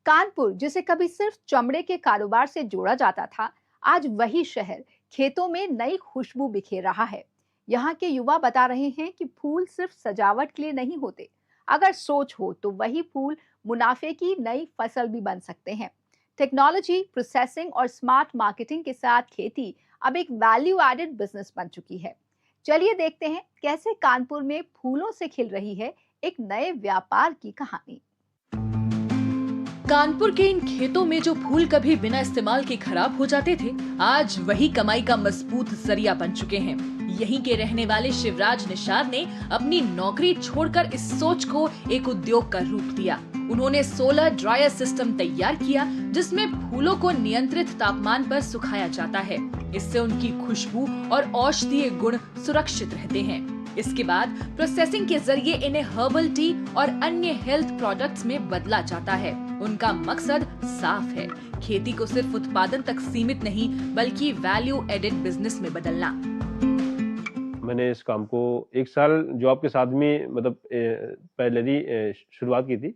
कानपुर, जिसे कभी सिर्फ चमड़े के कारोबार से जोड़ा जाता था, आज वही शहर खेतों में नई खुशबू बिखेर रहा है। यहाँ के युवा बता रहे हैं कि फूल सिर्फ सजावट के लिए नहीं होते। अगर सोच हो तो वही फूल मुनाफे की नई फसल भी बन सकते हैं। टेक्नोलॉजी, प्रोसेसिंग और स्मार्ट मार्केटिंग के साथ खेती अब एक वैल्यू एडेड बिजनेस बन चुकी है। चलिए देखते हैं कैसे कानपुर में फूलों से खिल रही है एक नए व्यापार की कहानी। कानपुर के इन खेतों में जो फूल कभी बिना इस्तेमाल के खराब हो जाते थे, आज वही कमाई का मजबूत जरिया बन चुके हैं। यहीं के रहने वाले शिवराज निषाद ने अपनी नौकरी छोड़कर इस सोच को एक उद्योग का रूप दिया। उन्होंने सोलर ड्रायर सिस्टम तैयार किया, जिसमें फूलों को नियंत्रित तापमान पर सुखाया जाता है। इससे उनकी खुशबू और औषधीय गुण सुरक्षित रहते हैं। इसके बाद प्रोसेसिंग के जरिए इन्हें हर्बल टी और अन्य हेल्थ प्रोडक्ट्स में बदला जाता है। उनका मकसद साफ है, खेती को सिर्फ उत्पादन तक सीमित नहीं बल्कि वैल्यू एडेड बिजनेस में बदलना। मैंने इस काम को 1 साल जॉब के साथ में पहले ही शुरुआत की थी।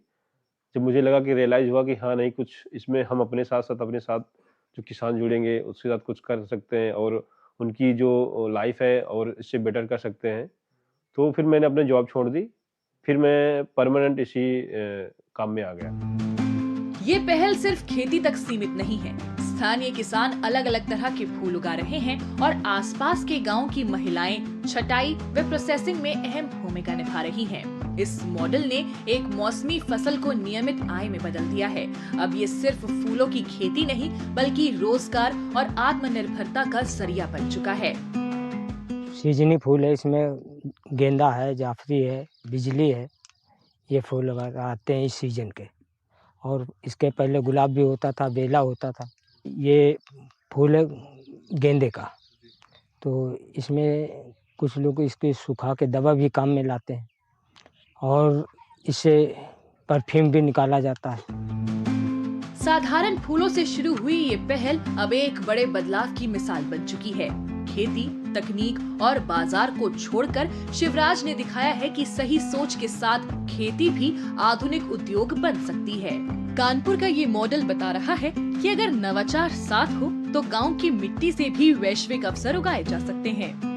जब मुझे लगा कि रियलाइज हुआ कि हाँ नहीं, कुछ इसमें हम अपने साथ जो किसान जुड़ेंगे उसके साथ कुछ कर सकते हैं और उनकी जो लाइफ है और इससे बेटर कर सकते हैं। तो फिर मैंने अपनी जॉब छोड़ दी। फिर मैं परमानेंट इसी काम में आ गया। ये पहल सिर्फ खेती तक सीमित नहीं है। स्थानीय किसान अलग अलग तरह के फूल उगा रहे हैं और आसपास के गांव की महिलाएं छटाई व प्रोसेसिंग में अहम भूमिका निभा रही हैं। इस मॉडल ने एक मौसमी फसल को नियमित आय में बदल दिया है। अब ये सिर्फ फूलों की खेती नहीं बल्कि रोजगार और आत्मनिर्भरता का जरिया बन चुका है। सीजनी फूल है, इसमें गेंदा है, जाफरी है, बिजली है। ये फूल आते हैं इस सीजन के। और इसके पहले गुलाब भी होता था, बेला होता था। ये फूल है गेंदे का। तो इसमें कुछ लोग इसके सुखा के दवा भी काम में लाते हैं और इससे परफ्यूम भी निकाला जाता है। साधारण फूलों से शुरू हुई ये पहल अब एक बड़े बदलाव की मिसाल बन चुकी है। खेती, तकनीक और बाजार को छोड़कर शिवराज ने दिखाया है कि सही सोच के साथ खेती भी आधुनिक उद्योग बन सकती है। कानपुर का ये मॉडल बता रहा है कि अगर नवाचार साथ हो तो गांव की मिट्टी से भी वैश्विक अवसर उगाए जा सकते हैं।